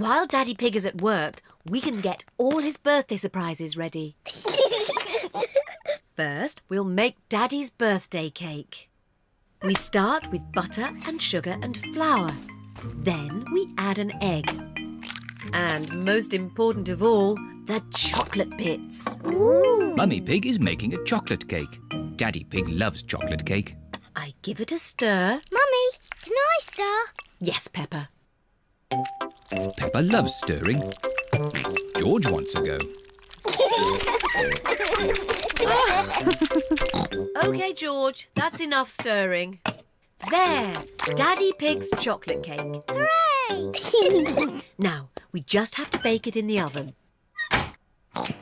While Daddy Pig is at work, we can get all his birthday surprises ready. First, we'll make Daddy's birthday cake. We start with butter and sugar and flour. Then we add an egg. And most important of all, the chocolate bits. Ooh. Mummy Pig is making a chocolate cake. Daddy Pig loves chocolate cake. I give it a stir. Mummy, can I stir? Yes, Peppa. Peppa loves stirring. George wants a go. OK, George, that's enough stirring. There, Daddy Pig's chocolate cake. Hooray! Now, we just have to bake it in the oven.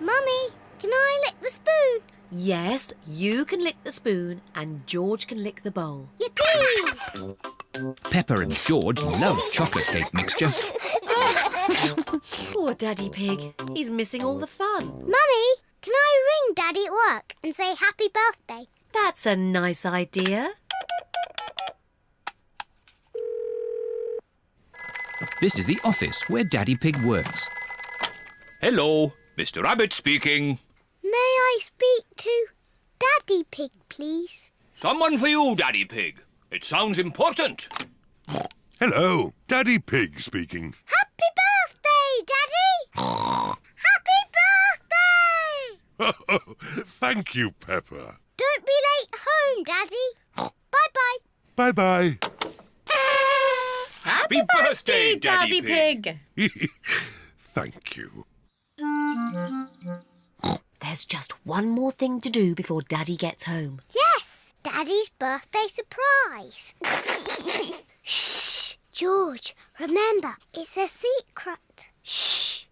Mummy, can I lick the spoon? Yes, you can lick the spoon and George can lick the bowl. Yippee! Peppa and George love chocolate cake mixture. Poor Daddy Pig. He's missing all the fun. Mummy, can I ring Daddy at work and say happy birthday? That's a nice idea. This is the office where Daddy Pig works. Hello, Mr. Rabbit speaking. May I speak to Daddy Pig, please? Someone for you, Daddy Pig. It sounds important. Hello, Daddy Pig speaking. Happy birthday, Daddy! Happy birthday! Thank you, Peppa. Don't be late home, Daddy. Bye-bye. Bye-bye. Happy birthday, Daddy Pig. Thank you. There's just one more thing to do before Daddy gets home. Yes, Daddy's birthday surprise. Shh, George, remember, it's a secret. Shh.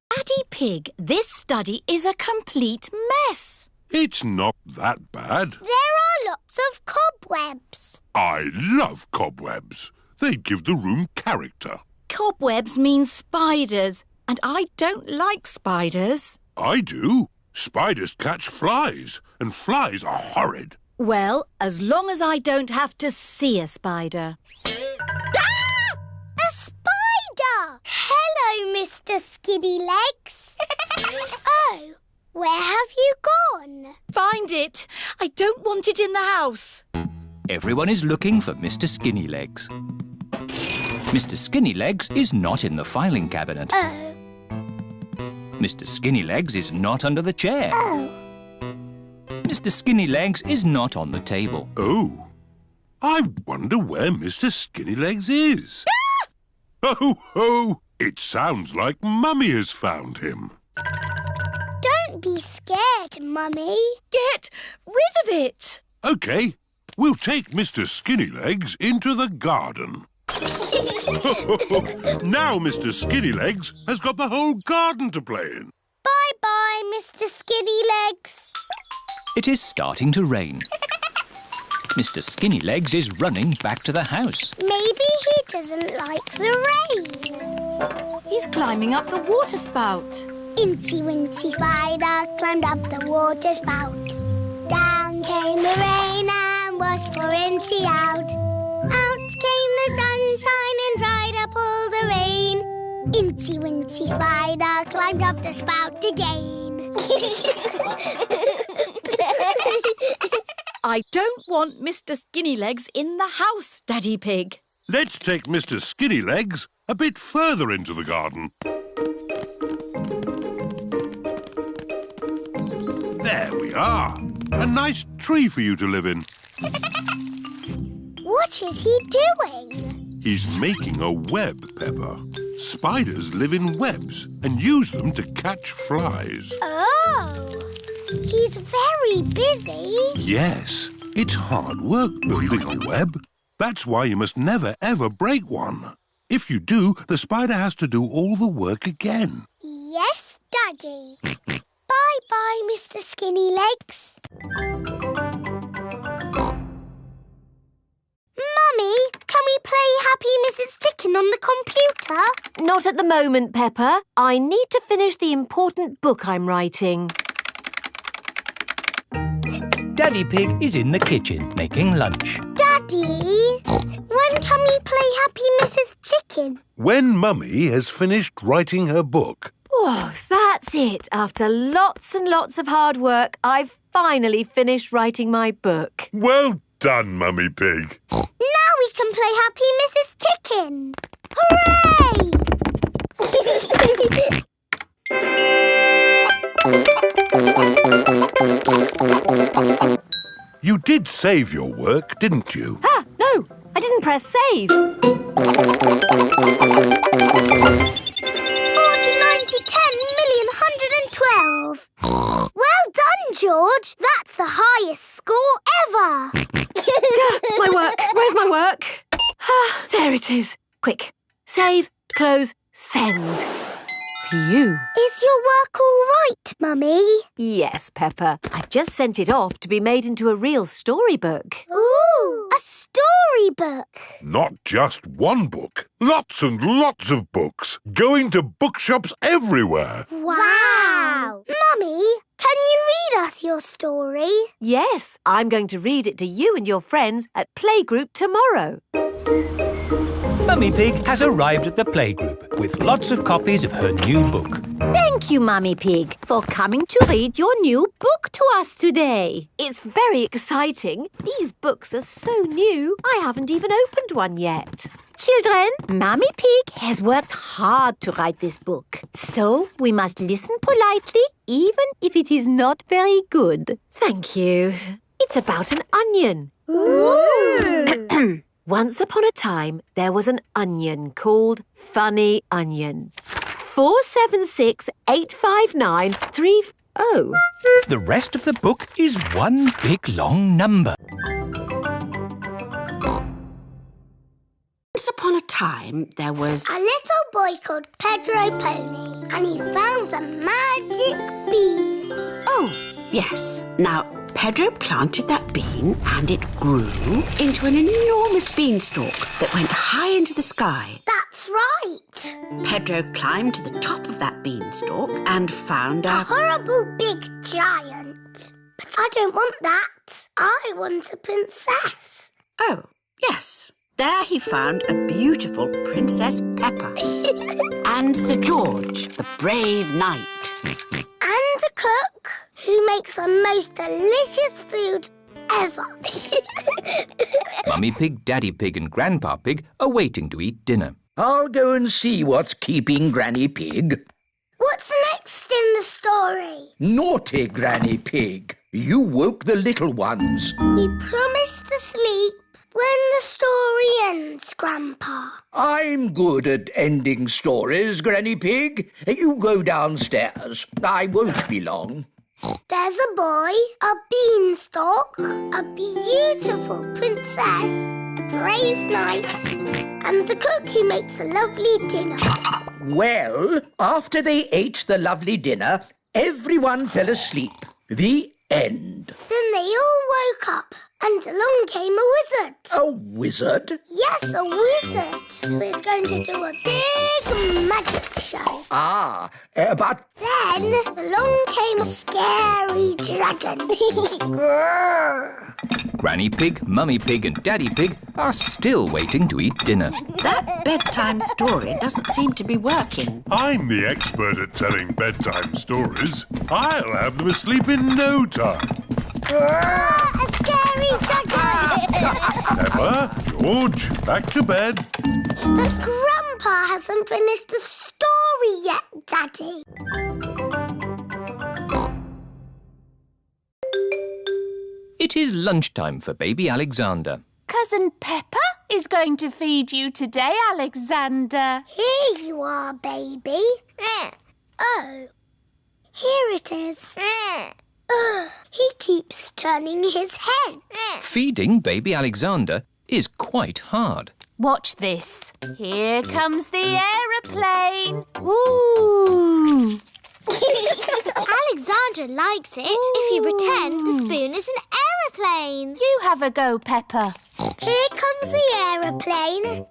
Daddy Pig, this study is a complete mess. It's not that bad. There are lots of cobwebs. I love cobwebs. They give the room character. Cobwebs mean spiders, and I don't like spiders. I do. Spiders catch flies, and flies are horrid. Well, as long as I don't have to see a spider. Ah! A spider! Hello, Mr. Skinny Legs. Oh, where have you gone? Find it. I don't want it in the house. Everyone is looking for Mr. Skinny Legs. Mr. Skinny Legs is not in the filing cabinet. Oh. Mr. Skinny Legs is not under the chair. Oh. Mr. Skinny Legs is not on the table. Oh, I wonder where Mr. Skinny Legs is. Ho, ho! It sounds like Mummy has found him. Don't be scared, Mummy. Get rid of it. OK, we'll take Mr. Skinny Legs into the garden. Now Mr. Skinny Legs has got the whole garden to play in. Bye-bye, Mr. Skinny Legs. It is starting to rain. Mr. Skinny Legs is running back to the house. Maybe he doesn't like the rain. He's climbing up the water spout. Incy Wincy Spider climbed up the water spout. Down came the rain and was for Incy out. Out came the sunshine and dried up all the rain. Incy Wincy Spider climbed up the spout again. I don't want Mr. Skinny Legs in the house, Daddy Pig. Let's take Mr. Skinny Legs a bit further into the garden. There we are. A nice tree for you to live in. What is he doing? He's making a web, Peppa. Spiders live in webs and use them to catch flies. Oh, he's very busy. Yes, it's hard work building a web. That's why you must never, ever break one. If you do, the spider has to do all the work again. Yes, Daddy. Bye-bye, Mr. Skinny Legs. Mummy, can we play Happy Mrs. Chicken on the computer? Not at the moment, Peppa. I need to finish the important book I'm writing. Daddy Pig is in the kitchen making lunch. Daddy! Daddy, when can we play Happy Mrs. Chicken? When Mummy has finished writing her book. Oh, that's it. After lots and lots of hard work, I've finally finished writing my book. Well done, Mummy Pig. Now we can play Happy Mrs. Chicken. Hooray! You did save your work, didn't you? Ah, no, I didn't press save. 40, 90, 10 million, 112. Well done, George. That's the highest score ever. My work. Where's my work? Ah, there it is. Quick. Save, close, send. Phew. Is your work all right, Mummy? Yes, Peppa. I've just sent it off to be made into a real storybook. Ooh, a storybook. Not just one book. Lots and lots of books. Going to bookshops everywhere. Wow. Mummy, can you read us your story? Yes, I'm going to read it to you and your friends at playgroup tomorrow. Mummy Pig has arrived at the playgroup with lots of copies of her new book. Thank you, Mummy Pig, for coming to read your new book to us today. It's very exciting. These books are so new, I haven't even opened one yet. Children, Mummy Pig has worked hard to write this book. So we must listen politely, even if it is not very good. Thank you. It's about an onion. Ooh. Once upon a time, there was an onion called Funny Onion. 4768593. Oh. The rest of the book is one big long number. Once upon a time, there was... A little boy called Pedro Pony, and he found a magic bean. Oh, yes. Now, Pedro planted that bean and it grew into an enormous beanstalk that went high into the sky. That's right. Pedro climbed to the top of that beanstalk and found A horrible big giant. But I don't want that. I want a princess. Oh, yes. There he found a beautiful Princess Peppa and Sir George, the brave knight. And a cook who makes the most delicious food ever. Mummy Pig, Daddy Pig and Grandpa Pig are waiting to eat dinner. I'll go and see what's keeping Granny Pig. What's next in the story? Naughty Granny Pig. You woke the little ones. We promised to sleep when the story ends, Grandpa. I'm good at ending stories, Granny Pig. You go downstairs. I won't be long. There's a boy, a beanstalk, a beautiful princess, a brave knight, and a cook who makes a lovely dinner. Well, after they ate the lovely dinner, everyone fell asleep. The end. Then they all woke up, and along came a wizard. A wizard? Yes, a wizard who is going to do a big magic show. But... Then along came a scary dragon. Granny Pig, Mummy Pig and Daddy Pig are still waiting to eat dinner. That bedtime story doesn't seem to be working. I'm the expert at telling bedtime stories. I'll have them asleep in no time. A scary dragon. Peppa, George, back to bed. But Grandpa hasn't finished the story yet, Daddy. It is lunchtime for baby Alexander. Cousin Peppa is going to feed you today, Alexander. Here you are, baby. Oh, here it is. He keeps turning his head. Feeding baby Alexander is quite hard. Watch this. Here comes the aeroplane. Ooh! Alexander likes it if you pretend the spoon is an aeroplane. You have a go, Peppa. Here comes the aeroplane.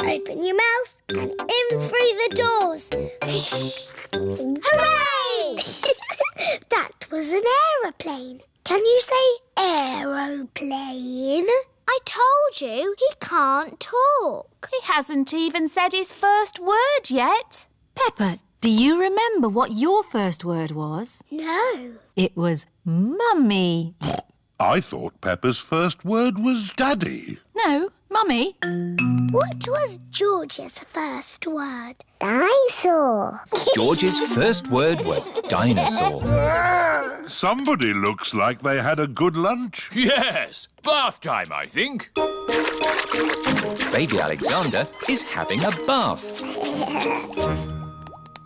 Open your mouth and in through the doors. Hooray! That was an aeroplane. Can you say aeroplane? I told you he can't talk. He hasn't even said his first word yet. Peppa, do you remember what your first word was? No. It was Mummy. I thought Peppa's first word was Daddy. No, Mummy. What was George's first word? Dinosaur. George's first word was dinosaur. Somebody looks like they had a good lunch. Yes, bath time, I think. Baby Alexander is having a bath.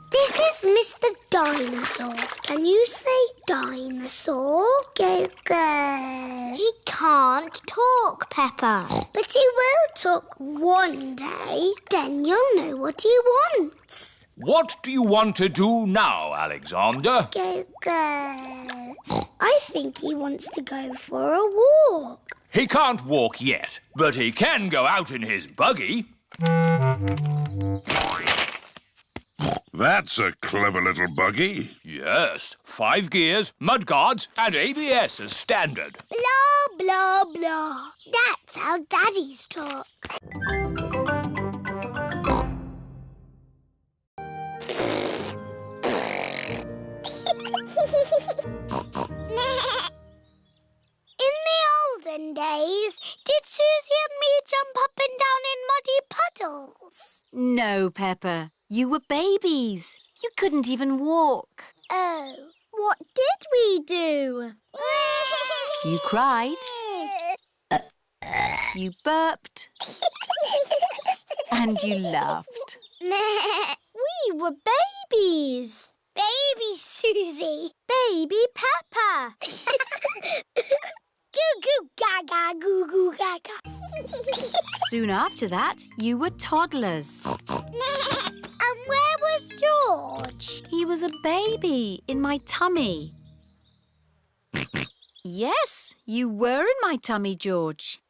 This is Mr. Dinosaur. Can you say dinosaur? Go, go. He can't talk, Peppa. But he will talk one day. Then you'll know what he wants. What do you want to do now, Alexander? Go, go. I think he wants to go for a walk. He can't walk yet, but he can go out in his buggy. That's a clever little buggy. Yes, 5 gears, mudguards and ABS as standard. Blah, blah, blah. That's how daddies talk. In the olden days, did Susie and me jump up and down in muddy puddles? No, Peppa. You were babies. You couldn't even walk. Oh, what did we do? You cried. You burped. And you laughed. We were babies. Baby Susie. Baby Peppa. Goo goo gaga, goo goo gaga. Soon after that, you were toddlers. And where was George? He was a baby in my tummy. Yes, you were in my tummy, George.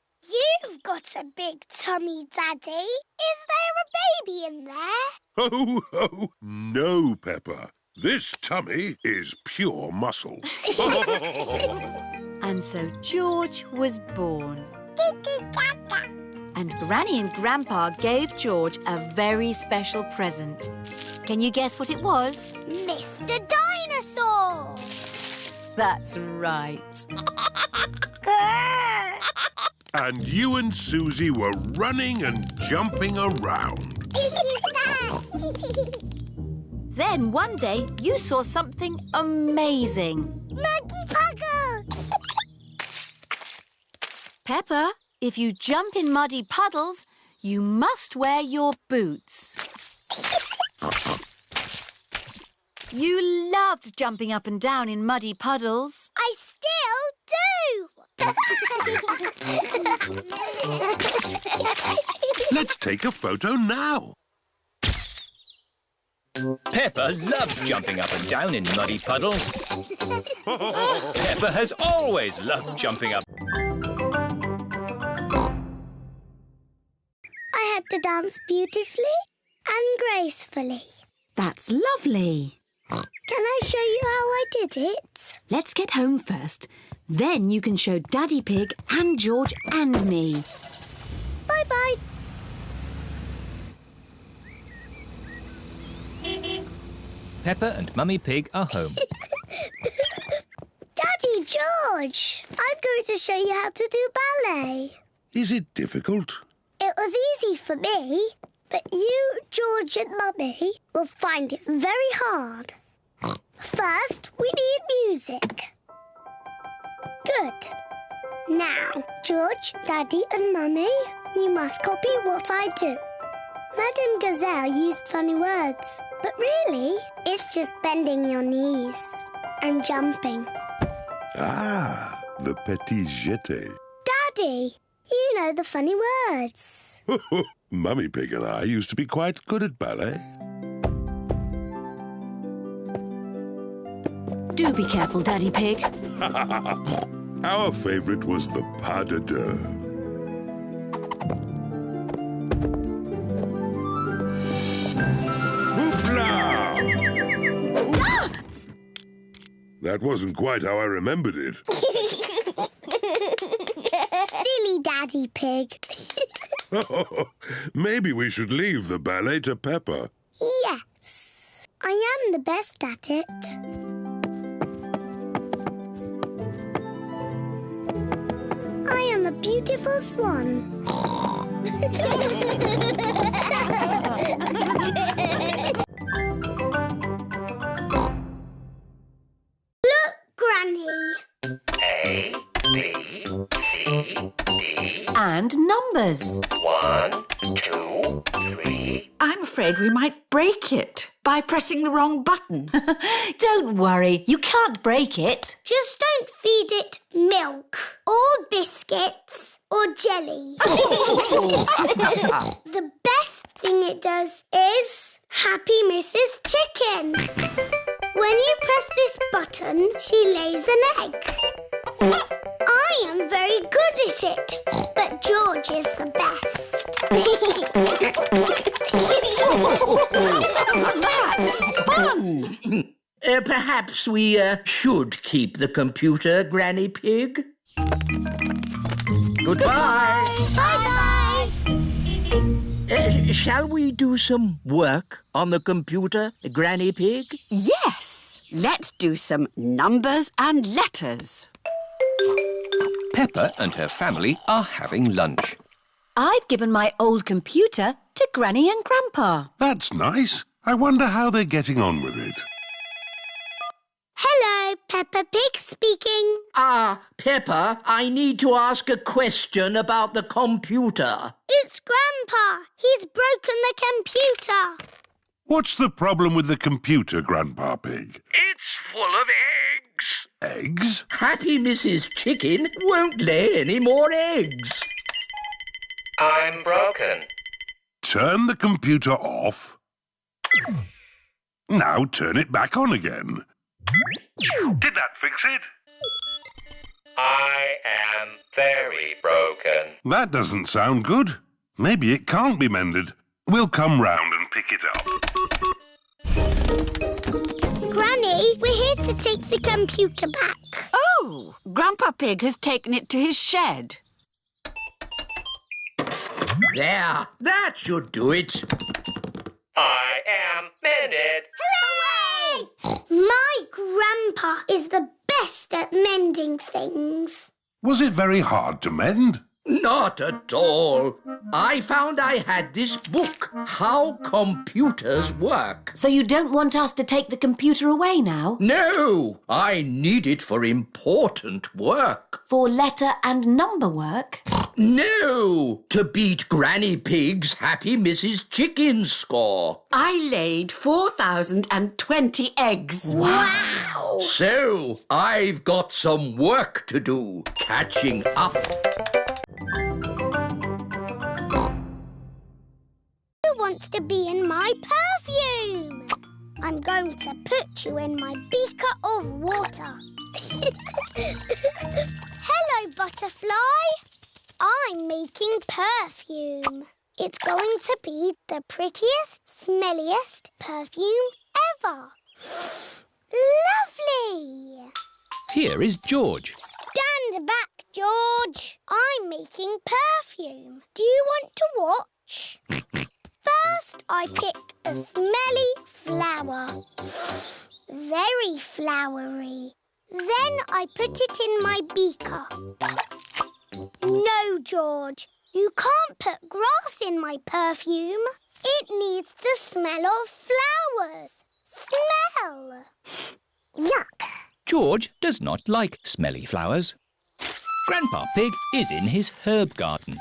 You've got a big tummy, Daddy. Is there a baby in there? Ho, ho! No, Peppa. This tummy is pure muscle. And so George was born. And Granny and Grandpa gave George a very special present. Can you guess what it was? Mr. Dinosaur. That's right. And you and Susie were running and jumping around. Then one day you saw something amazing. Monkey Puggle. Peppa, if you jump in muddy puddles, you must wear your boots. You loved jumping up and down in muddy puddles. I still do. Let's take a photo now. Peppa loves jumping up and down in muddy puddles. Peppa has always loved jumping up. I had to dance beautifully and gracefully. That's lovely. Can I show you how I did it? Let's get home first. Then you can show Daddy Pig and George and me. Bye-bye. Peppa and Mummy Pig are home. Daddy George, I'm going to show you how to do ballet. Is it difficult? It was easy for me, but you, George and Mummy will find it very hard. First, we need music. Good. Now, George, Daddy and Mummy, you must copy what I do. Madame Gazelle used funny words, but really, it's just bending your knees and jumping. Ah, the petit jeté. Daddy, you know the funny words. Mummy Pig and I used to be quite good at ballet. Do be careful, Daddy Pig. Our favourite was the pas de deux. Hoopla! That wasn't quite how I remembered it. Silly Daddy Pig. Maybe we should leave the ballet to Peppa. Yes, I am the best at it. I am a beautiful swan. Look, Granny. A, B, C, D. And numbers. 1, 2, 3. I'm afraid we might break it by pressing the wrong button. Don't worry, you can't break it. Just don't feed it milk or biscuits or jelly. The best thing it does is Happy Mrs. Chicken. When you press this button, she lays an egg. I am very good at it, but George is the best. That's fun! Perhaps we should keep the computer, Granny Pig. Goodbye. Bye-bye. Shall we do some work on the computer, Granny Pig? Yes! Let's do some numbers and letters. Peppa and her family are having lunch. I've given my old computer to Granny and Grandpa. That's nice. I wonder how they're getting on with it. Hello, Peppa Pig speaking. Peppa, I need to ask a question about the computer. It's Grandpa. He's broken the computer. What's the problem with the computer, Grandpa Pig? It's full of eggs. Eggs? Happy Mrs. Chicken won't lay any more eggs. I'm broken. Turn the computer off. Now turn it back on again. Did that fix it? I am very broken. That doesn't sound good. Maybe it can't be mended. We'll come round and pick it up. Granny, we're here to take the computer back. Oh, Grandpa Pig has taken it to his shed. There, that should do it. I am mended. Hooray! My Grandpa is the best at mending things. Was it very hard to mend? Not at all. I found I had this book, How Computers Work. So you don't want us to take the computer away now? No, I need it for important work. For letter and number work? No, to beat Granny Pig's Happy Mrs. Chicken score. I laid 4,020 eggs. Wow! So, I've got some work to do, catching up. Who wants to be in my perfume? I'm going to put you in my beaker of water. Hello, butterfly. I'm making perfume. It's going to be the prettiest, smelliest perfume ever. Lovely! Here is George. Stand back, George. I'm making perfume. Do you want to watch? First, I pick a smelly flower. Very flowery. Then I put it in my beaker. No, George. You can't put grass in my perfume. It needs the smell of flowers. Smell. Yuck. George does not like smelly flowers. Grandpa Pig is in his herb garden.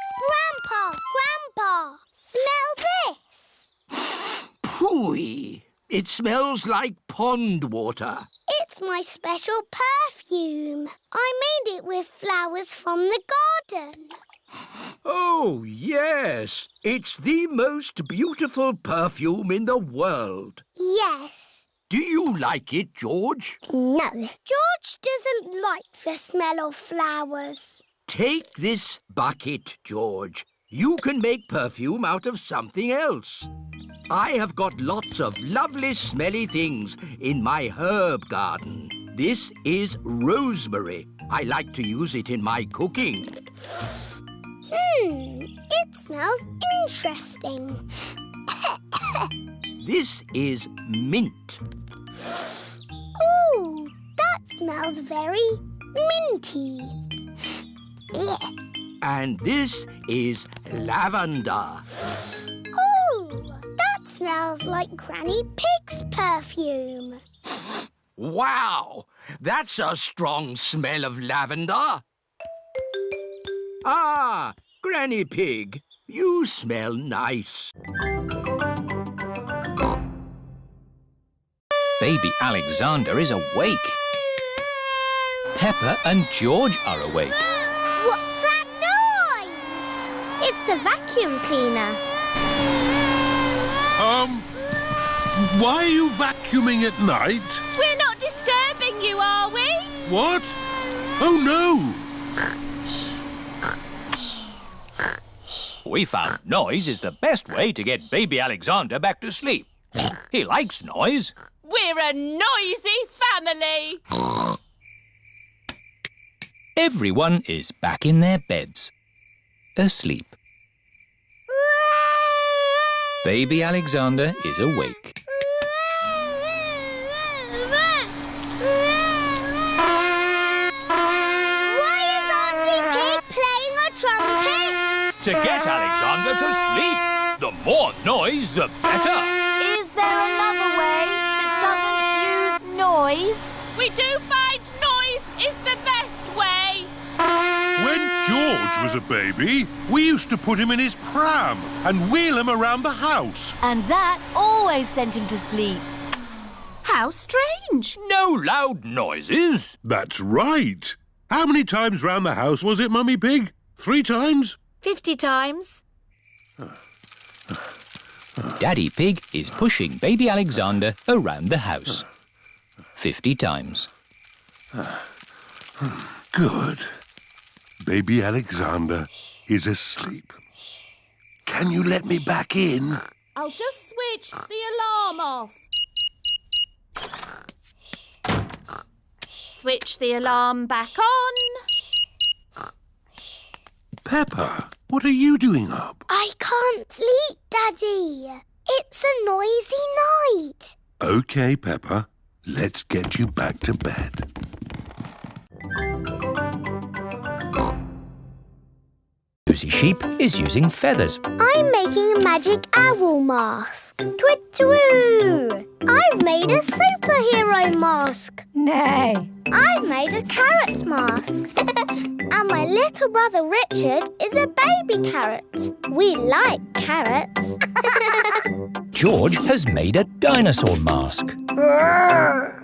Grandpa, smell this. Phooey! It smells like pond water. It's my special perfume. I made it with flowers from the garden. Oh, yes. It's the most beautiful perfume in the world. Yes. Do you like it, George? No. George doesn't like the smell of flowers. Take this bucket, George. You can make perfume out of something else. I have got lots of lovely smelly things in my herb garden. This is rosemary. I like to use it in my cooking. It smells interesting. This is mint. Ooh, that smells very minty. And this is lavender. Ooh, that smells like Granny Pig's perfume. Wow! That's a strong smell of lavender. Ah, Granny Pig, you smell nice. Baby Alexander is awake. Peppa and George are awake. What's that noise? It's the vacuum cleaner. Why are you vacuuming at night? We're not disturbing you, are we? What? Oh, no! We found noise is the best way to get baby Alexander back to sleep. He likes noise. We're a noisy family. Everyone is back in their beds, asleep. Baby Alexander is awake. Why is Auntie Pig playing a trumpet? To get Alexander to sleep. The more noise, the better. Is there another way that doesn't use noise? We do find noise is the best way. When George was a baby, we used to put him in his pram and wheel him around the house. And that always sent him to sleep. How strange. No loud noises. That's right. How many times round the house was it, Mummy Pig? 3 times? 50 times. Daddy Pig is pushing baby Alexander around the house. 50 times. Good. Baby Alexander is asleep. Can you let me back in? I'll just switch the alarm off. Switch the alarm back on. Peppa, what are you doing up? I can't sleep, Daddy. It's a noisy night. OK, Peppa. Let's get you back to bed. Susie Sheep is using feathers. I'm making a magic owl mask. Twit-twoo! I've made a superhero mask. Nay. I've made a carrot mask. And my little brother Richard is a baby carrot. We like carrots. George has made a dinosaur mask.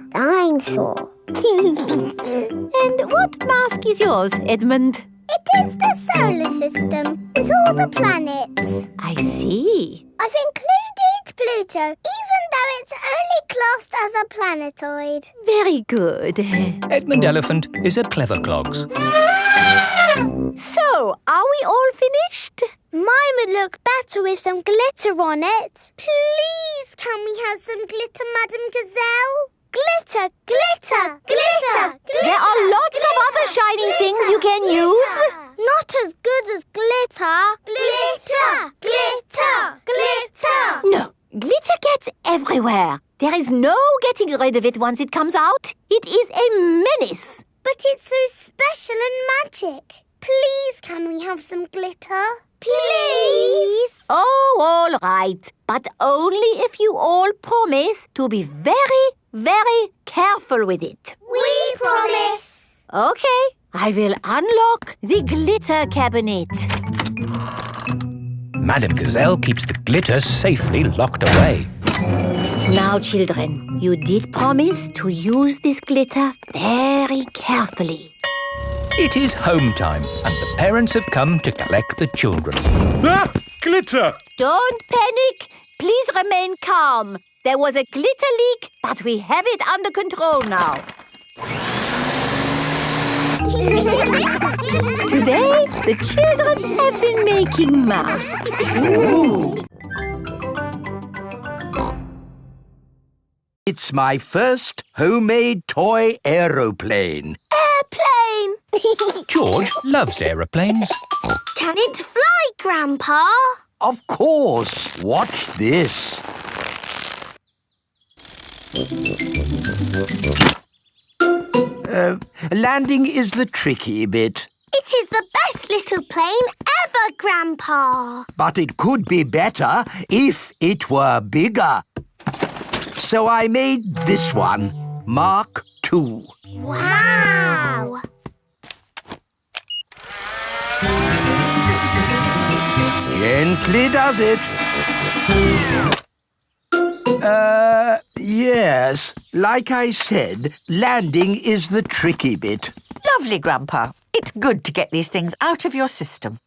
Dinosaur. And what mask is yours, Edmund? It is the solar system with all the planets. I see. I've included Pluto, even though it's only classed as a planetoid. Very good. Edmund Elephant is a clever clogs. So, are we all finished? Mine would look better with some glitter on it. Please, can we have some glitter, Madam Gazelle? Glitter, glitter, glitter, glitter. There are lots of other shining things you can use. Not as good as glitter. Glitter, glitter, glitter. No, glitter gets everywhere. There is no getting rid of it once it comes out. It is a menace. But it's so special and magic. Please, can we have some glitter? Please. Oh, all right. But only if you all promise to be very careful with it. We promise. Okay, I will unlock the glitter cabinet. Madam Gazelle keeps the glitter safely locked away. Now, children, you did promise to use this glitter very carefully. It is home time and the parents have come to collect the children. Ah! Glitter! Don't panic. Please remain calm. There was a glitter leak, but we have it under control now. Today, the children have been making masks. Ooh. It's my first homemade toy aeroplane. Airplane! George loves aeroplanes. Can it fly, Grandpa? Of course. Watch this. Landing is the tricky bit. It is the best little plane ever, Grandpa. But it could be better if it were bigger. So I made this one, Mark II. Wow! Gently does it. Yes. Like I said, landing is the tricky bit. Lovely, Grandpa. It's good to get these things out of your system.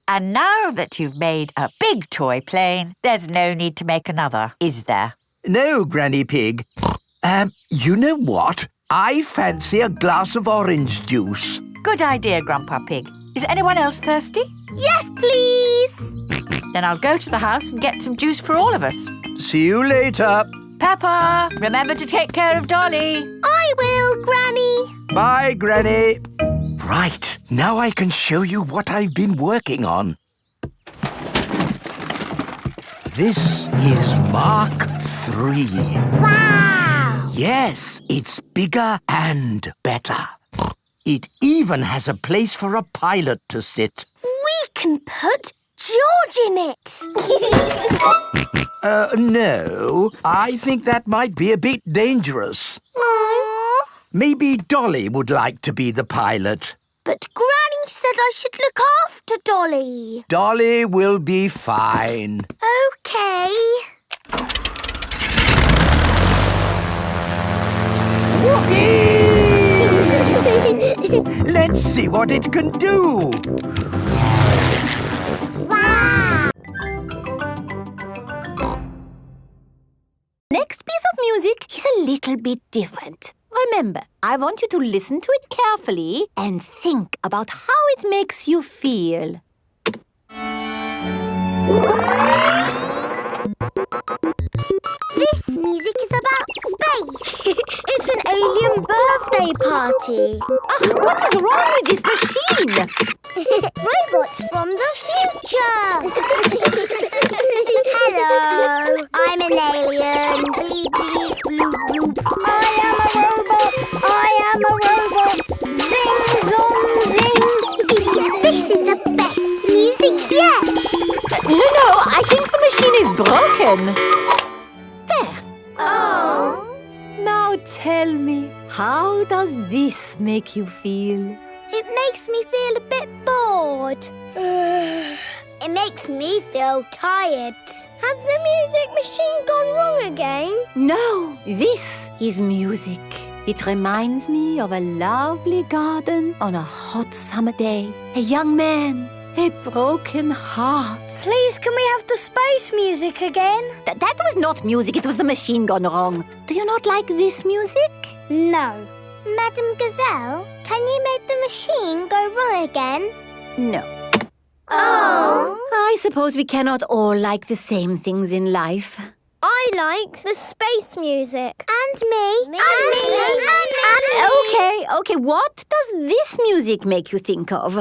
And now that you've made a big toy plane, there's no need to make another, is there? No, Granny Pig. You know what? I fancy a glass of orange juice. Good idea, Grandpa Pig. Is anyone else thirsty? Yes, please. Then I'll go to the house and get some juice for all of us. See you later. Peppa, remember to take care of Dolly. I will, Granny. Bye, Granny. Right, now I can show you what I've been working on. This is Mark III. Wow! Yes, it's bigger and better. It even has a place for a pilot to sit. We can put George in it. No. I think that might be a bit dangerous. Aww. Maybe Dolly would like to be the pilot. But Granny said I should look after Dolly. Dolly will be fine. OK. Whoopee! Let's see what it can do. Wow! Next piece of music is a little bit different. Remember, I want you to listen to it carefully and think about how it makes you feel. This music is about space. It's an alien birthday party. What is wrong with this machine? Robots from the future. Hello, I'm an alien. Bleep, bleep, bloop, bloop. I am a robot. I am a robot. Zing, zong, zing. This is the best music yet. No, I think the machine is broken. There. Oh. Now tell me, how does this make you feel? It makes me feel a bit bored. It makes me feel tired. Has the music machine gone wrong again? No, this is music. It reminds me of a lovely garden on a hot summer day. A young man, a broken heart. Please, can we have the space music again? That was not music, it was the machine gone wrong. Do you not like this music? No. Madam Gazelle, can you make the machine go wrong again? No. Oh. I suppose we cannot all like the same things in life. I liked the space music. And me. And me. Okay, what does this music make you think of?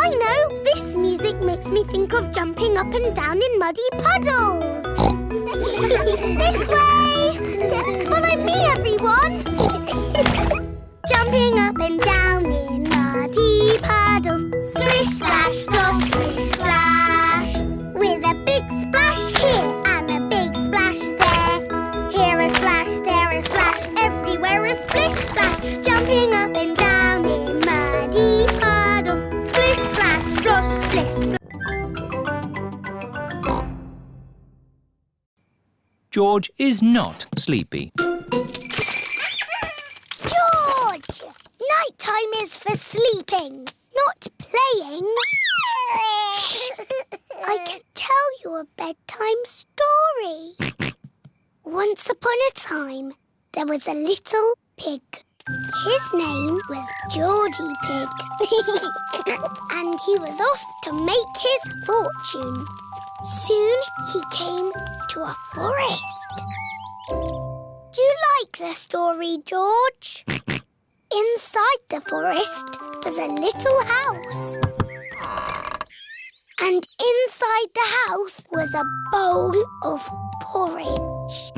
I know. This music makes me think of jumping up and down in muddy puddles. This way. Follow me, everyone. Jumping up and down in muddy puddles. Splish, splash, slosh, splish, splash. With a big splash here and a big splash there. Here a splash, there a splash, everywhere a splish, splash. Jumping up and down in muddy puddles. Splish, splash, splosh, splish, splash. George is not sleepy. George! Nighttime is for sleeping, not playing. Shh! I can tell you a bedtime story. Once upon a time, there was a little pig. His name was Georgie Pig. And he was off to make his fortune. Soon he came to a forest. Do you like the story, George? Inside the forest was a little house. And inside the house was a bowl of porridge.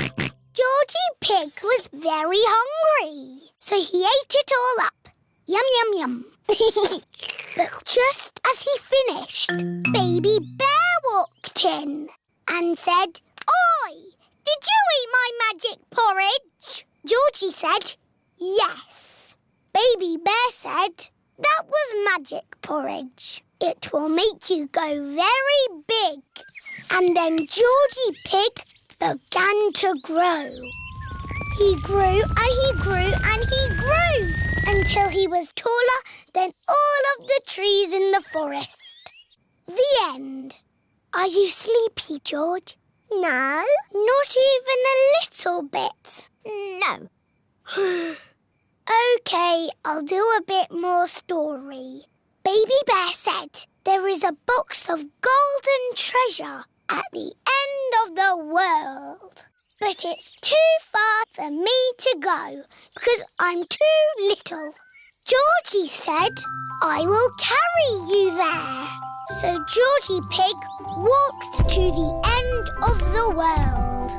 Georgie Pig was very hungry, so he ate it all up. Yum, yum, yum. But just as he finished, Baby Bear walked in and said, "Oi, did you eat my magic porridge?" Georgie said, "Yes." Baby Bear said, "That was magic porridge. It will make you go very big." And then Georgie Pig began to grow. He grew and he grew and he grew until he was taller than all of the trees in the forest. The end. Are you sleepy, George? No. Not even a little bit? No. OK, I'll do a bit more story. Baby Bear said there is a box of golden treasure at the end of the world. But it's too far for me to go because I'm too little. Georgie said, "I will carry you there." So Georgie Pig walked to the end of the world.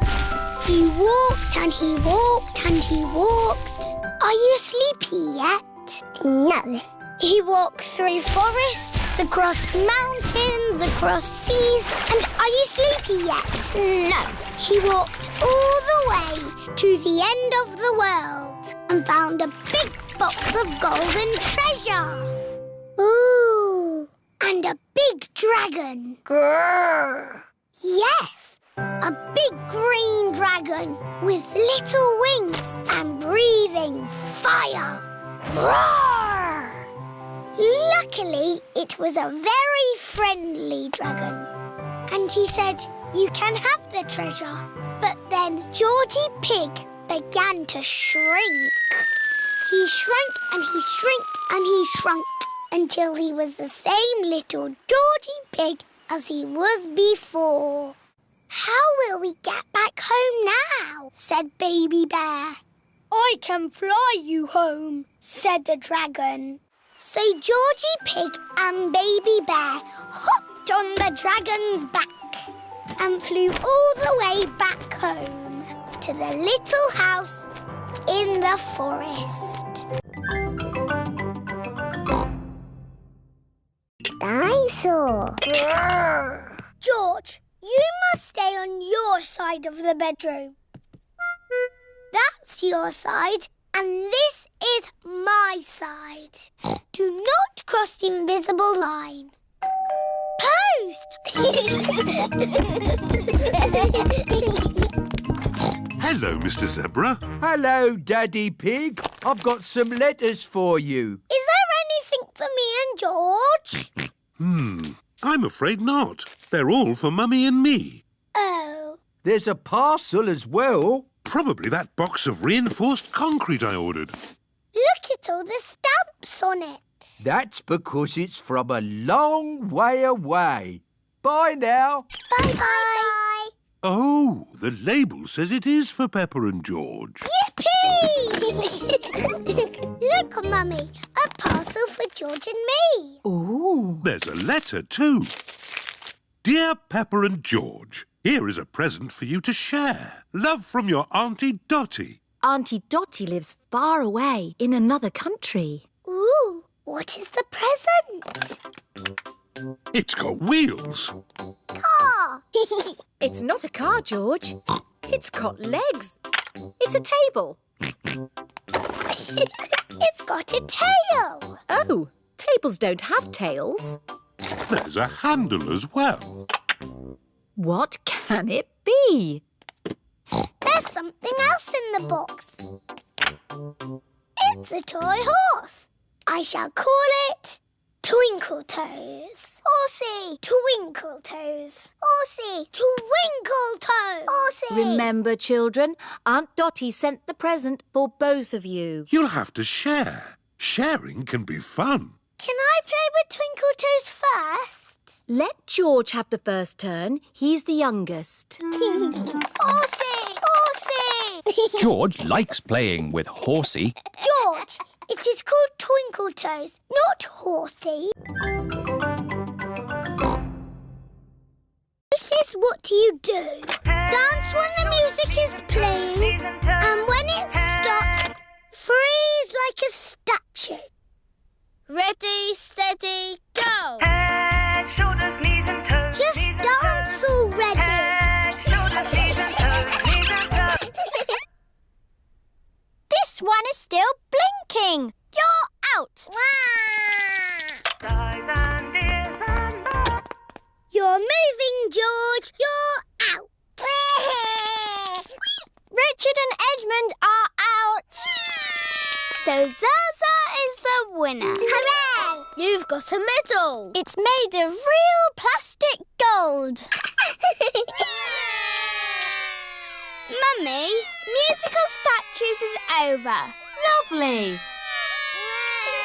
He walked and he walked and he walked. Are you sleepy yet? No. He walked through forests, across mountains, across seas, and are you sleepy yet? No. He walked all the way to the end of the world and found a big box of golden treasure. Ooh. And a big dragon. Grrr. Yes, a big green dragon with little wings and breathing fire. Roar! Luckily, it was a very friendly dragon. And he said, "You can have the treasure." But then Georgie Pig began to shrink. He shrank and he shrinked and he shrunk until he was the same little Georgie Pig as he was before. "How will we get back home now?" said Baby Bear. "I can fly you home," said the dragon. So Georgie Pig and Baby Bear hopped on the dragon's back and flew all the way back home to the little house in the forest. Dinosaur. George, you must stay on your side of the bedroom. That's your side. And this is my side. Do not cross the invisible line. Post! Hello, Mr. Zebra. Hello, Daddy Pig. I've got some letters for you. Is there anything for me and George? I'm afraid not. They're all for Mummy and me. Oh. There's a parcel as well. Probably that box of reinforced concrete I ordered. Look at all the stamps on it. That's because it's from a long way away. Bye now. Bye-bye. Oh, the label says it is for Peppa and George. Yippee! Look, Mummy, a parcel for George and me. Ooh. There's a letter too. Dear Peppa and George, here is a present for you to share. Love from your Auntie Dottie. Auntie Dottie lives far away in another country. Ooh, what is the present? It's got wheels. Car. It's not a car, George. It's got legs. It's a table. It's got a tail. Oh, tables don't have tails. There's a handle as well. What can it be? There's something else in the box. It's a toy horse. I shall call it Twinkle Toes. Horsey, Twinkle Toes. Horsey, Twinkle Toes. Horsey. Remember, children, Aunt Dottie sent the present for both of you. You'll have to share. Sharing can be fun. Can I play with Twinkle Toes first? first. Let George have the first turn. He's the youngest. Horsey! Horsey! George likes playing with Horsey. George, it is called Twinkle Toes, not Horsey. This is what you do. Dance when the music is playing, and when it stops, freeze like a statue. Ready, steady, go! Head, shoulders, knees and toes. Just dance already. Head, shoulders, knees and toes, knees and toes. This one is still blinking. You're out. Eyes and ears and mouth. You're moving, George. You're out. Richard and Edmund are out. So Zaza is the winner. Hooray! You've got a medal. It's made of real plastic gold. Mummy, musical statues is over. Lovely.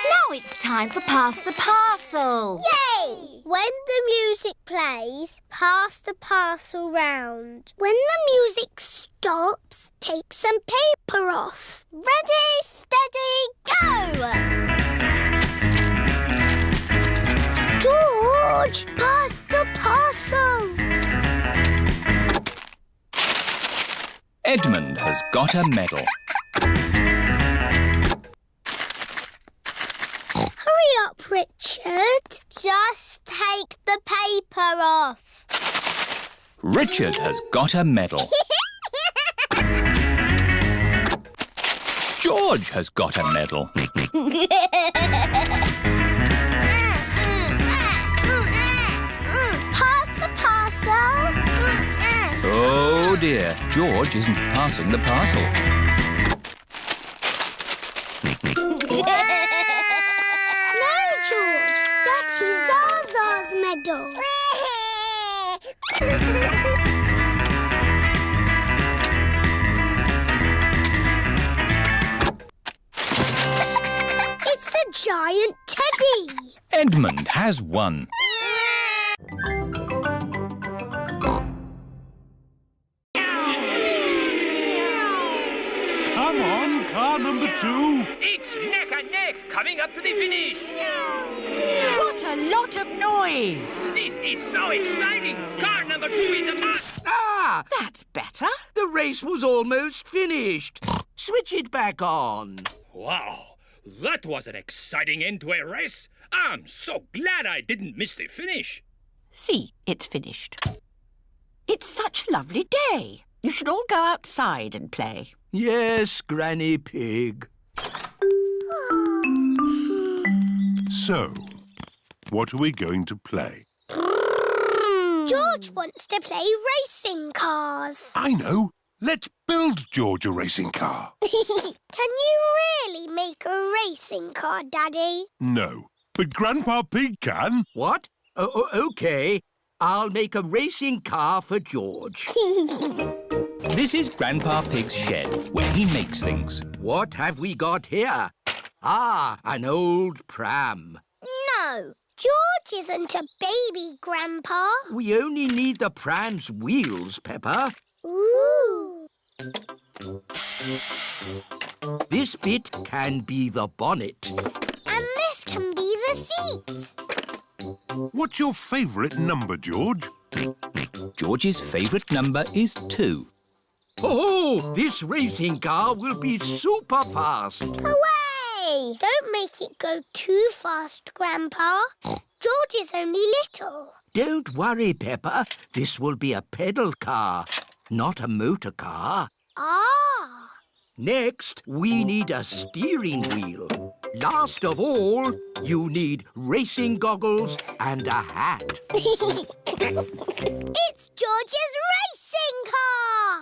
Now it's time for Pass the Parcel. Yay! When the music plays, pass the parcel round. When the music stops, take some paper off. Ready, steady, go! George, pass the parcel. Edmund has got a medal. Hurry up, Richard. Just take the paper off. Richard has got a medal. George has got a medal. Pass the parcel. Oh dear, George isn't passing the parcel. No, George. That is Zaza's medal. It's a giant teddy. Edmund has won. Come on, car number 2. It's neck and neck, coming up to the finish. What a lot of noise! This is so exciting. Car number 2 is a must. Ah! That's better. The race was almost finished. Switch it back on. Wow, that was an exciting end to a race. I'm so glad I didn't miss the finish. See, it's finished. It's such a lovely day. You should all go outside and play. Yes, Granny Pig. So, what are we going to play? George wants to play racing cars. I know. Let's build George a racing car. Can you really make a racing car, Daddy? No, but Grandpa Pig can. What? OK. I'll make a racing car for George. This is Grandpa Pig's shed, where he makes things. What have we got here? Ah, an old pram. No, George isn't a baby, Grandpa. We only need the pram's wheels, Peppa. Ooh. This bit can be the bonnet. And this can be the seats. What's your favourite number, George? George's favourite number is 2. Oh, this racing car will be super fast. Hooray! Don't make it go too fast, Grandpa. George is only little. Don't worry, Peppa. This will be a pedal car, not a motor car. Ah! Next, we need a steering wheel. Last of all, you need racing goggles and a hat. It's George's racing car!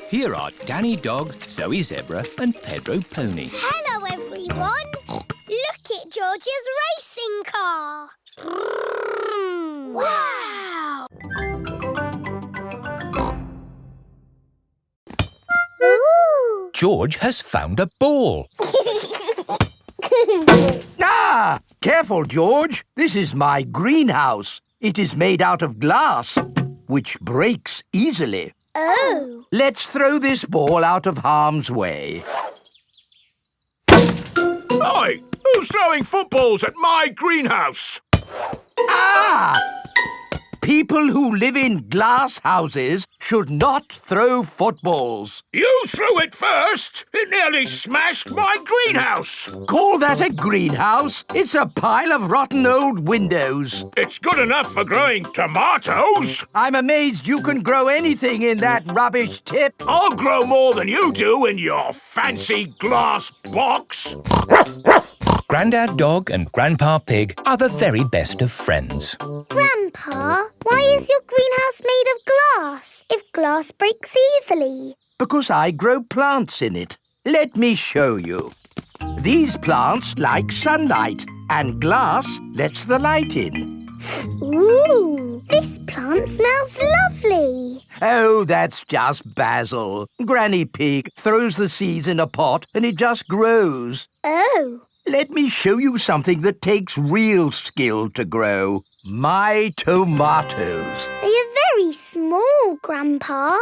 Here are Danny Dog, Zoe Zebra and Pedro Pony. Hello, everyone. Look at George's racing car. Wow! Ooh. George has found a ball. Ah! Careful, George. This is my greenhouse. It is made out of glass, which breaks easily. Oh. Let's throw this ball out of harm's way. Oi! Who's throwing footballs at my greenhouse? Ah! People who live in glass houses should not throw footballs. You threw it first! It nearly smashed my greenhouse! Call that a greenhouse? It's a pile of rotten old windows. It's good enough for growing tomatoes! I'm amazed you can grow anything in that rubbish tip. I'll grow more than you do in your fancy glass box! Grandad Dog and Grandpa Pig are the very best of friends. Grandpa, why is your greenhouse made of glass if glass breaks easily? Because I grow plants in it. Let me show you. These plants like sunlight, and glass lets the light in. Ooh, this plant smells lovely. Oh, that's just basil. Granny Pig throws the seeds in a pot and it just grows. Oh. Let me show you something that takes real skill to grow. My tomatoes. They are very small, Grandpa.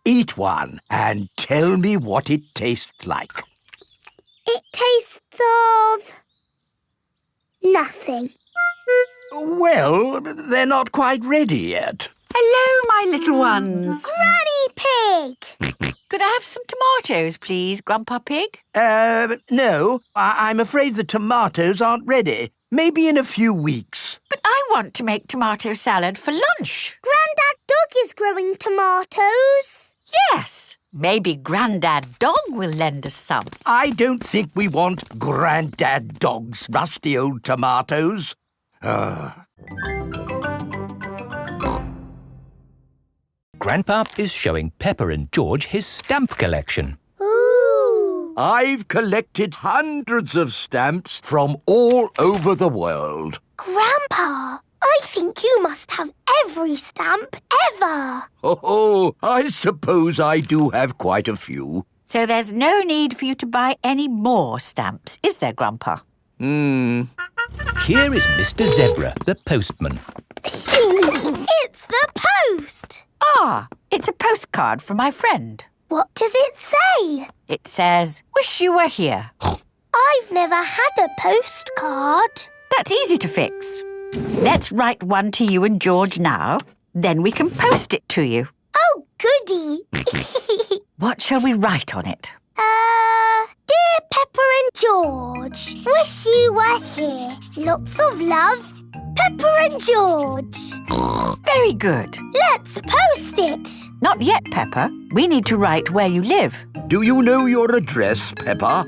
Eat one and tell me what it tastes like. It tastes of... nothing. Well, they're not quite ready yet. Hello, my little ones. Granny Pig! Could I have some tomatoes, please, Grandpa Pig? No. I'm afraid the tomatoes aren't ready. Maybe in a few weeks. But I want to make tomato salad for lunch. Grandad Dog is growing tomatoes. Yes. Maybe Grandad Dog will lend us some. I don't think we want Grandad Dog's rusty old tomatoes. Grandpa is showing Peppa and George his stamp collection. Ooh. I've collected hundreds of stamps from all over the world. Grandpa, I think you must have every stamp ever. Oh, I suppose I do have quite a few. So there's no need for you to buy any more stamps, is there, Grandpa? Here is Mr. Zebra, the postman. It's the post. Ah, it's a postcard from my friend. What does it say? It says, "Wish you were here." I've never had a postcard. That's easy to fix. Let's write one to you and George now. Then we can post it to you. Oh, goody. What shall we write on it? Dear Peppa and George, wish you were here. Lots of love, Peppa and George. Very good. Let's post it. Not yet, Peppa. We need to write where you live. Do you know your address, Peppa?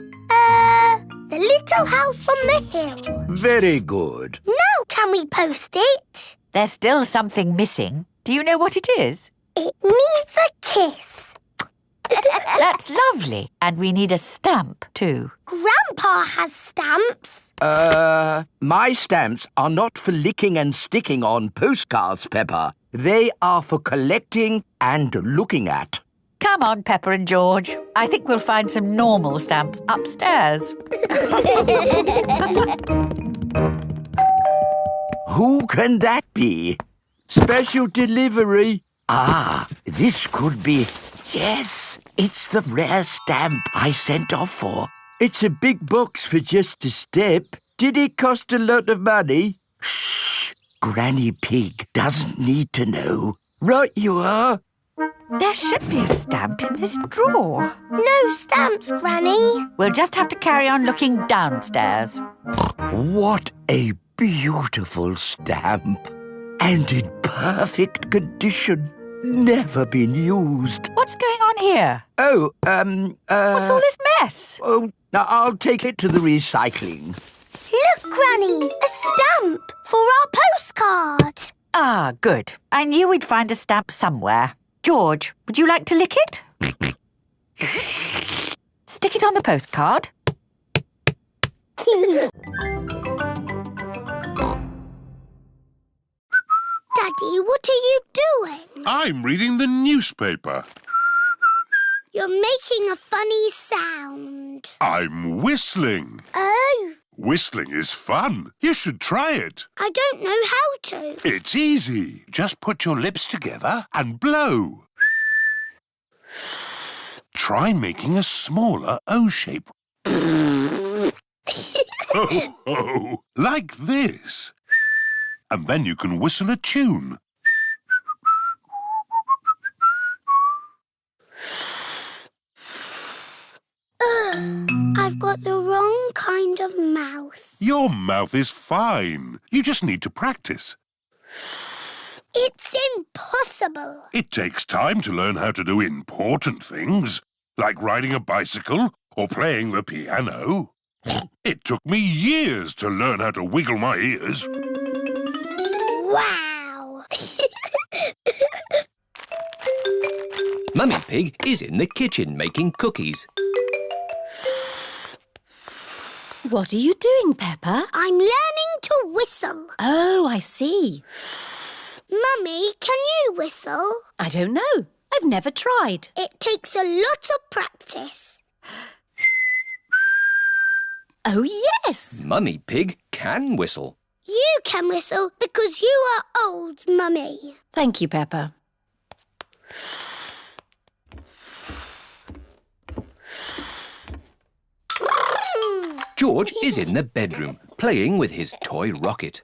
The little house on the hill. Very good. Now can we post it? There's still something missing. Do you know what it is? It needs a kiss. That's lovely. And we need a stamp, too. Grandpa has stamps. My stamps are not for licking and sticking on postcards, Peppa. They are for collecting and looking at. Come on, Peppa and George. I think we'll find some normal stamps upstairs. Who can that be? Special delivery. Ah, this could be... Yes, it's the rare stamp I sent off for. It's a big box for just a step. Did it cost a lot of money? Shh! Granny Pig doesn't need to know. Right you are. There should be a stamp in this drawer. No stamps, Granny. We'll just have to carry on looking downstairs. What a beautiful stamp. And in perfect condition. Never been used. What's going on here? Oh, What's all this mess? Oh, now I'll take it to the recycling. Look, Granny, a stamp for our postcard. Ah, good. I knew we'd find a stamp somewhere. George, would you like to lick it? Stick it on the postcard. Daddy, what are you doing? I'm reading the newspaper. You're making a funny sound. I'm whistling. Oh. Whistling is fun. You should try it. I don't know how to. It's easy. Just put your lips together and blow. Try making a smaller O shape. Oh, like this. And then you can whistle a tune. I've got the wrong kind of mouth. Your mouth is fine. You just need to practice. It's impossible. It takes time to learn how to do important things, like riding a bicycle or playing the piano. It took me years to learn how to wiggle my ears. Wow! Mummy Pig is in the kitchen making cookies. What are you doing, Peppa? I'm learning to whistle. Oh, I see. Mummy, can you whistle? I don't know. I've never tried. It takes a lot of practice. Oh, yes! Mummy Pig can whistle. You can whistle because you are old, Mummy. Thank you, Peppa. George is in the bedroom playing with his toy rocket.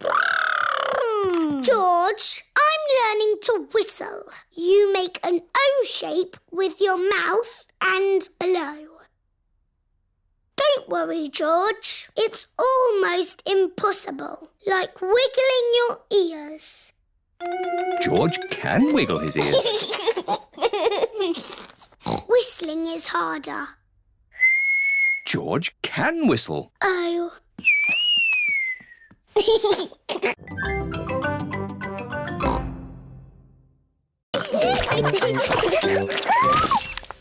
George, I'm learning to whistle. You make an O shape with your mouth and blow. Don't worry, George. It's almost impossible, like wiggling your ears. George can wiggle his ears. Whistling is harder. George can whistle. Oh.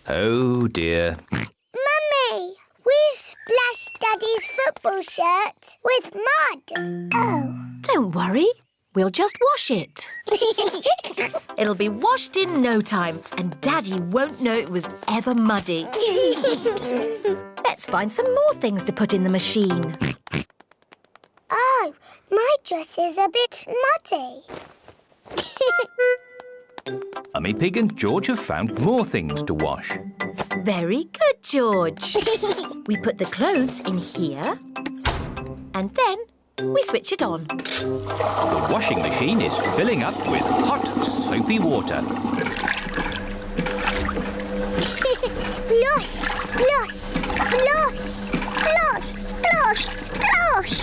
Oh dear. Mummy, we splashed Daddy's football shirt with mud. Oh. Don't worry. We'll just wash it. It'll be washed in no time, and Daddy won't know it was ever muddy. Let's find some more things to put in the machine. Oh, my dress is a bit muddy. Mummy Pig and George have found more things to wash. Very good, George. We put the clothes in here, and then we switch it on. The washing machine is filling up with hot, soapy water. Splosh, splosh, splosh, splosh, splosh, splosh.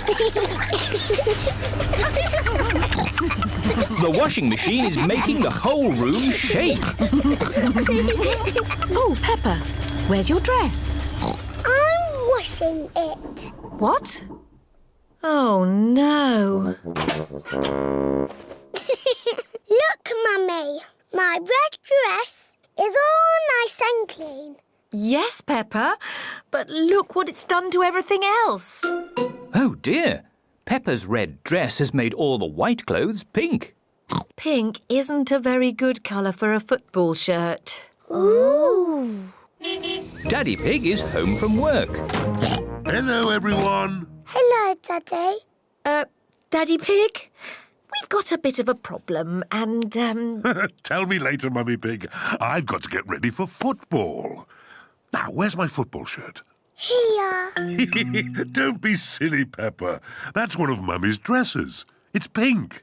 The washing machine is making the whole room shake. Oh, Peppa, where's your dress? I'm washing it. What? Oh, no. Look, Mummy. My red dress is all nice and clean. Yes, Peppa, but look what it's done to everything else. Oh dear. Peppa's red dress has made all the white clothes pink. Pink isn't a very good colour for a football shirt. Ooh. Daddy Pig is home from work. Hello, everyone. Hello, Daddy. Daddy Pig, we've got a bit of a problem and, Tell me later, Mummy Pig. I've got to get ready for football. Now, where's my football shirt? Here. Don't be silly, Peppa. That's one of Mummy's dresses. It's pink.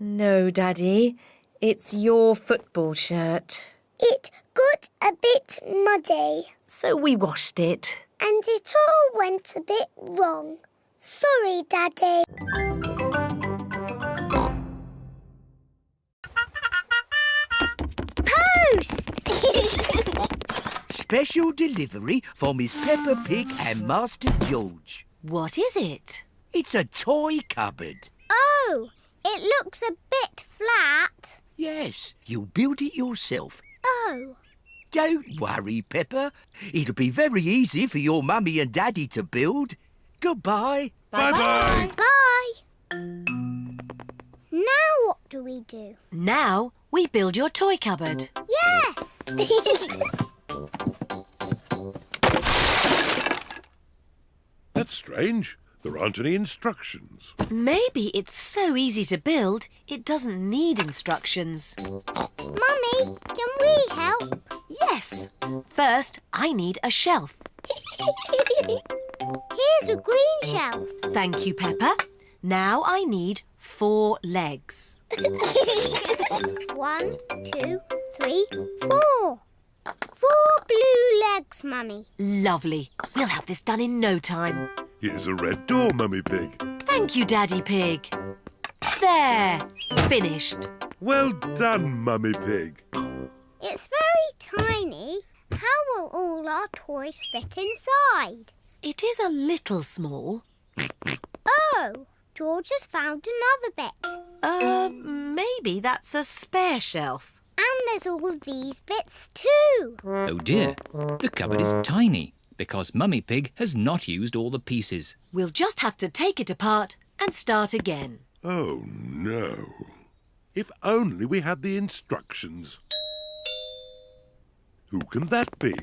No, Daddy, it's your football shirt. It got a bit muddy. So we washed it. And it all went a bit wrong. Sorry, Daddy. Post! Special delivery for Miss Peppa Pig and Master George. What is it? It's a toy cupboard. Oh, it looks a bit flat. Yes, you build it yourself. Oh. Don't worry, Peppa. It'll be very easy for your mummy and daddy to build. Goodbye. Bye-bye. Bye. Now what do we do? Now we build your toy cupboard. Yes! That's strange. There aren't any instructions. Maybe it's so easy to build, it doesn't need instructions. Mummy, can we help? Yes. First, I need a shelf. Here's a green shelf. Thank you, Peppa. Now I need 4 legs. 1, 2, 3, 4. 4 blue legs, Mummy. Lovely. We'll have this done in no time. Here's a red door, Mummy Pig. Thank you, Daddy Pig. There. Finished. Well done, Mummy Pig. It's very tiny. How will all our toys fit inside? It is a little small. Oh, George has found another bit. Maybe that's a spare shelf. And there's all these bits too. Oh dear, the cupboard is tiny because Mummy Pig has not used all the pieces. We'll just have to take it apart and start again. Oh, no. If only we had the instructions. Who can that be?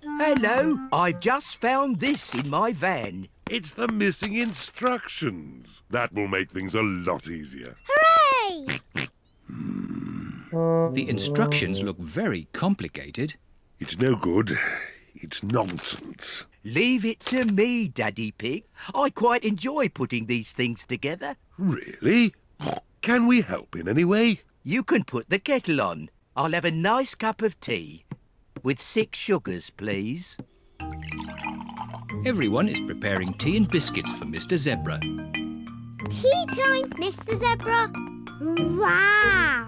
Hello, I've just found this in my van. It's the missing instructions. That will make things a lot easier. Hooray! The instructions look very complicated. It's no good. It's nonsense. Leave it to me, Daddy Pig. I quite enjoy putting these things together. Really? Can we help in any way? You can put the kettle on. I'll have a nice cup of tea. With 6 sugars, please. Everyone is preparing tea and biscuits for Mr. Zebra. Tea time, Mr. Zebra. Wow!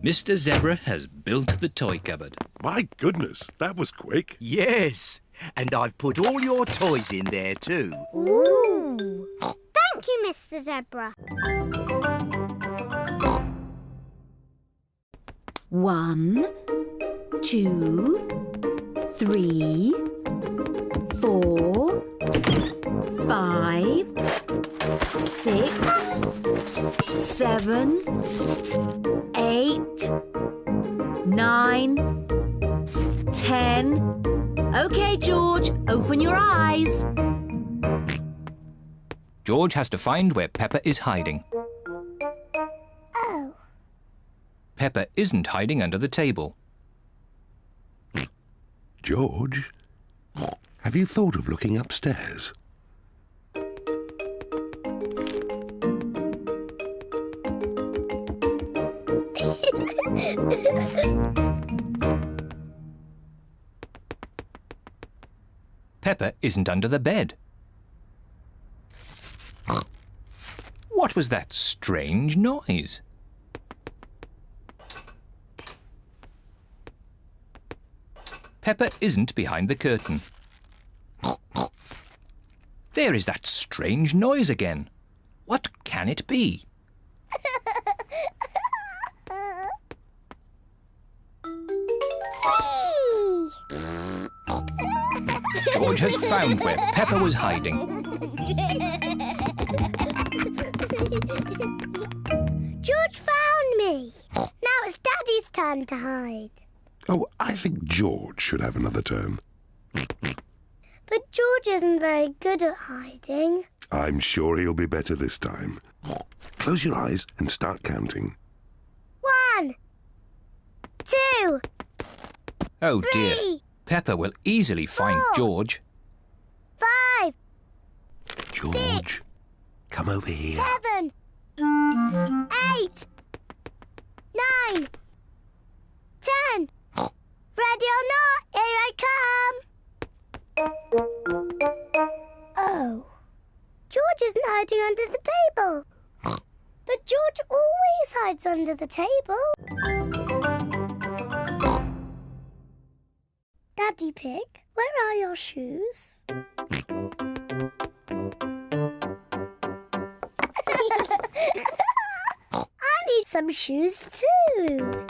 Mr. Zebra has built the toy cupboard. My goodness, that was quick. Yes, and I've put all your toys in there too. Ooh! Thank you, Mr. Zebra. 1, 2, 3, 4, 5, 6, 7, 8, 9, 10. OK, George, open your eyes. George has to find where Peppa is hiding. Oh. Peppa isn't hiding under the table. George, have you thought of looking upstairs? Peppa isn't under the bed. What was that strange noise? Peppa isn't behind the curtain. There is that strange noise again. What can it be? George has found where Peppa was hiding. George found me. Now it's Daddy's turn to hide. Oh, I think George should have another turn. But George isn't very good at hiding. I'm sure he'll be better this time. Close your eyes and start counting. 1, 2, Oh dear. 3, Peppa will easily find 4, George. 5, George, come over here. 7, 8, 9, 10. Ready or not, here I come. Oh. George isn't hiding under the table. But George always hides under the table. Daddy Pig, where are your shoes? I need some shoes too.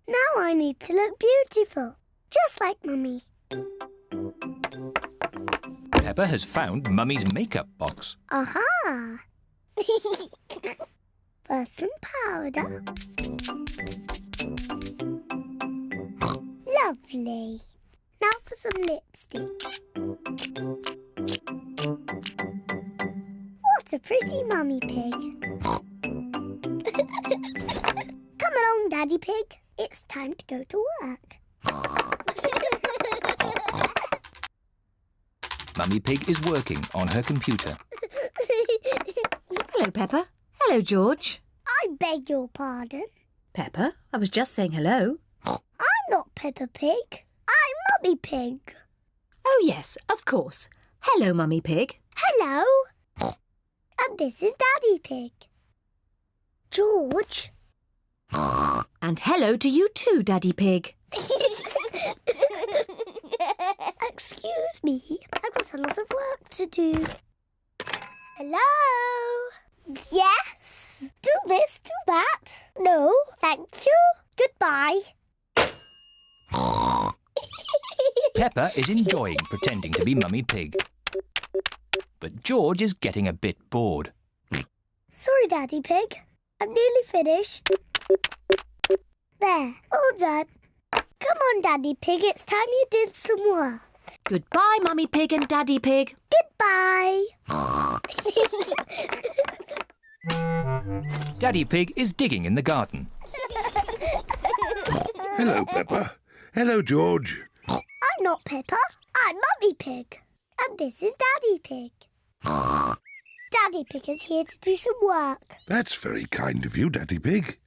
Now I need to look beautiful, just like Mummy. Peppa has found Mummy's makeup box. Aha! First some powder. Lovely. Now for some lipstick. What a pretty Mummy Pig. Come along, Daddy Pig. It's time to go to work. Mummy Pig is working on her computer. Hello, Peppa. Hello, George. I beg your pardon. Peppa, I was just saying hello. I'm not Peppa Pig. I'm Mummy Pig. Oh, yes, of course. Hello, Mummy Pig. Hello. And this is Daddy Pig. George. And hello to you too, Daddy Pig. Excuse me, I've got a lot of work to do. Hello? Yes? Do this, do that. No, thank you. Goodbye. Peppa is enjoying pretending to be Mummy Pig. But George is getting a bit bored. Sorry, Daddy Pig. I'm nearly finished. There, all done. Come on, Daddy Pig, it's time you did some work. Goodbye, Mummy Pig and Daddy Pig. Goodbye. Daddy Pig is digging in the garden. Hello, Peppa. Hello, George. I'm not Peppa. I'm Mummy Pig. And this is Daddy Pig. Daddy Pig is here to do some work. That's very kind of you, Daddy Pig.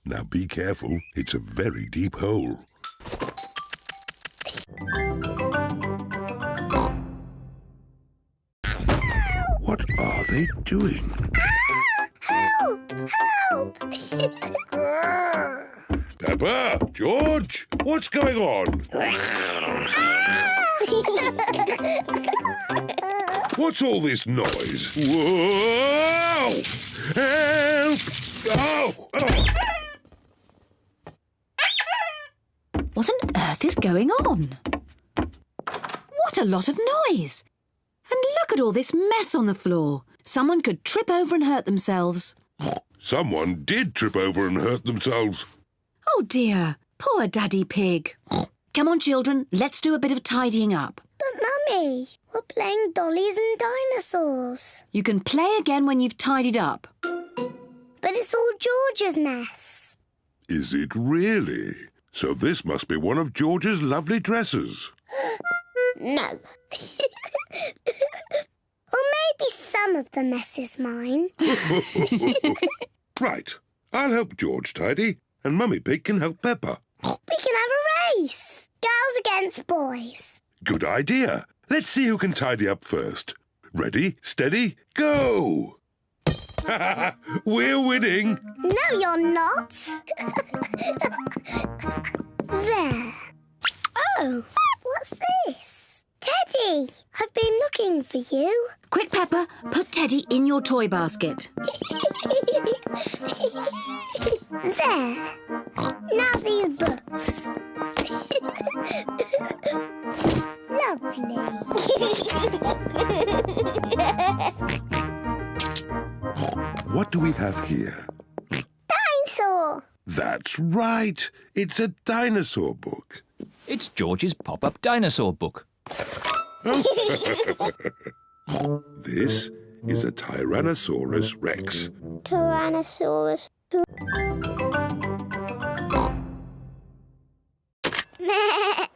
Now be careful. It's a very deep hole. What are they doing? Help! Help! Peppa! George! What's going on? What's all this noise? Whoa! Help! Oh! Oh! What on earth is going on? What a lot of noise! And look at all this mess on the floor. Someone could trip over and hurt themselves. Someone did trip over and hurt themselves. Oh dear, poor Daddy Pig. Come on, children, let's do a bit of tidying up. But, Mummy, we're playing dollies and dinosaurs. You can play again when you've tidied up. But it's all George's mess. Is it really? So this must be one of George's lovely dresses. No. Or maybe some of the mess is mine. Right. I'll help George tidy, and Mummy Pig can help Peppa. We can have a race. Girls against boys. Good idea. Let's see who can tidy up first. Ready, steady, go! We're winning. No, you're not. There. Oh, what's this? Teddy, I've been looking for you. Quick, Peppa, put Teddy in your toy basket. There. Now these books. Lovely. What do we have here? Dinosaur. That's right. It's a dinosaur book. It's George's pop-up dinosaur book. This is a Tyrannosaurus Rex. Tyrannosaurus.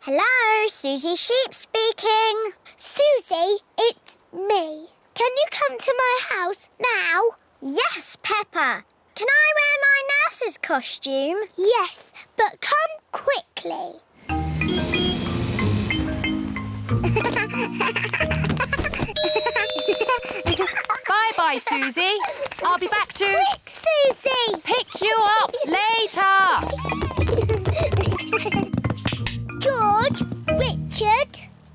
Hello, Susie Sheep speaking. Susie, it's me. Can you come to my house now? Yes, Peppa. Can I wear my nurse's costume? Yes, but come quickly. Bye-bye, Susie. I'll be back to... Quick, Susie! Pick you up later. George, Richard,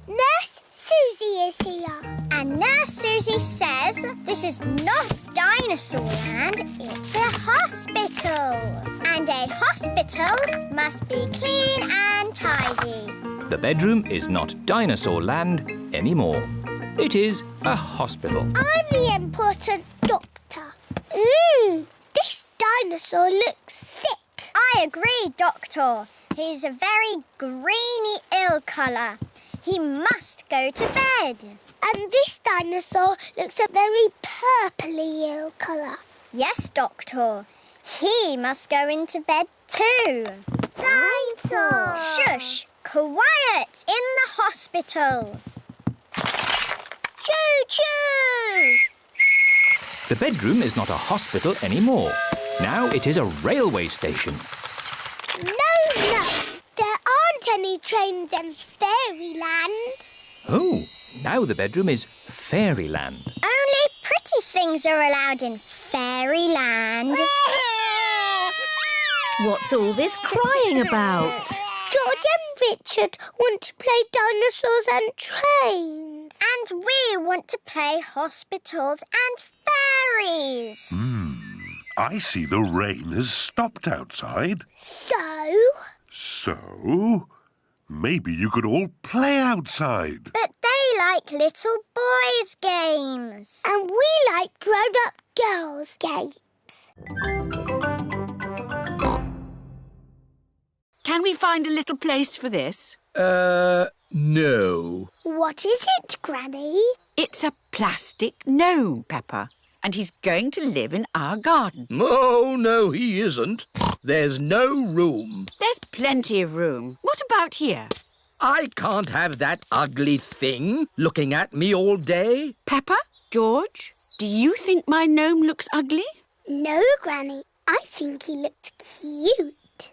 Nurse Susie is here. And Nurse Susie says this is not dinosaur land, it's a hospital. And a hospital must be clean and tidy. The bedroom is not dinosaur land anymore. It is a hospital. I'm the important doctor. This dinosaur looks sick. I agree, Doctor. He's a very greeny ill colour. He must go to bed. And this dinosaur looks a very purpley ill colour. Yes, Doctor. He must go into bed too. Dinosaur! Shush! Quiet! In the hospital. Choo-choo! The bedroom is not a hospital anymore. Now it is a railway station. No. There aren't any trains in Fairyland. Oh, now the bedroom is Fairyland. Only pretty things are allowed in Fairyland. What's all this crying about? George and Richard want to play dinosaurs and trains. And we want to play hospitals and fairies. I see the rain has stopped outside. So, maybe you could all play outside. But they like little boys' games. And we like grown-up girls' games. Can we find a little place for this? No. What is it, Granny? It's a plastic gnome, Peppa, and he's going to live in our garden. Oh, no, he isn't. There's no room. There's plenty of room. What about here? I can't have that ugly thing looking at me all day. Peppa, George, do you think my gnome looks ugly? No, Granny. I think he looks cute.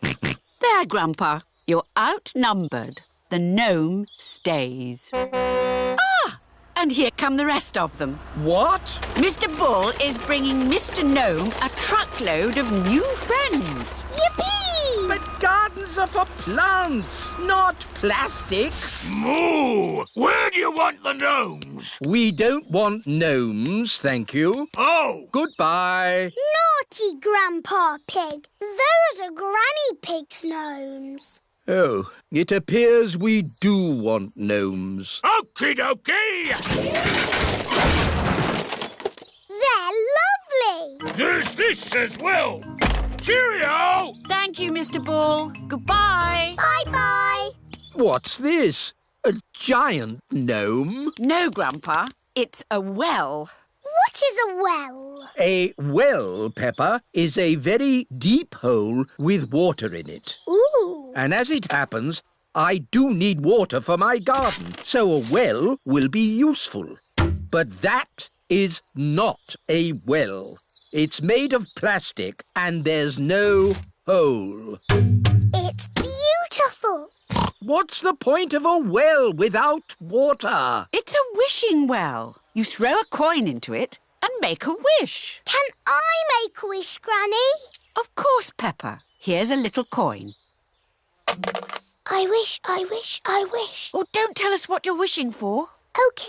There, Grandpa, you're outnumbered. The gnome stays. Ah! And here come the rest of them. What? Mr. Bull is bringing Mr. Gnome a truckload of new friends. Yippee! But gardens are for plants, not plastic. Moo! Where do you want the gnomes? We don't want gnomes, thank you. Oh! Goodbye. Naughty Grandpa Pig. Those are Granny Pig's gnomes. Oh, it appears we do want gnomes. Okie dokie! They're lovely. There's this as well. Cheerio! Thank you, Mr. Bull. Goodbye. Bye-bye. What's this? A giant gnome? No, Grandpa. It's a well. What is a well? A well, Peppa, is a very deep hole with water in it. Ooh. And as it happens, I do need water for my garden, so a well will be useful. But that is not a well. It's made of plastic and there's no hole. It's beautiful. What's the point of a well without water? It's a wishing well. You throw a coin into it and make a wish. Can I make a wish, Granny? Of course, Peppa. Here's a little coin. I wish, I wish, I wish. Oh, don't tell us what you're wishing for. OK.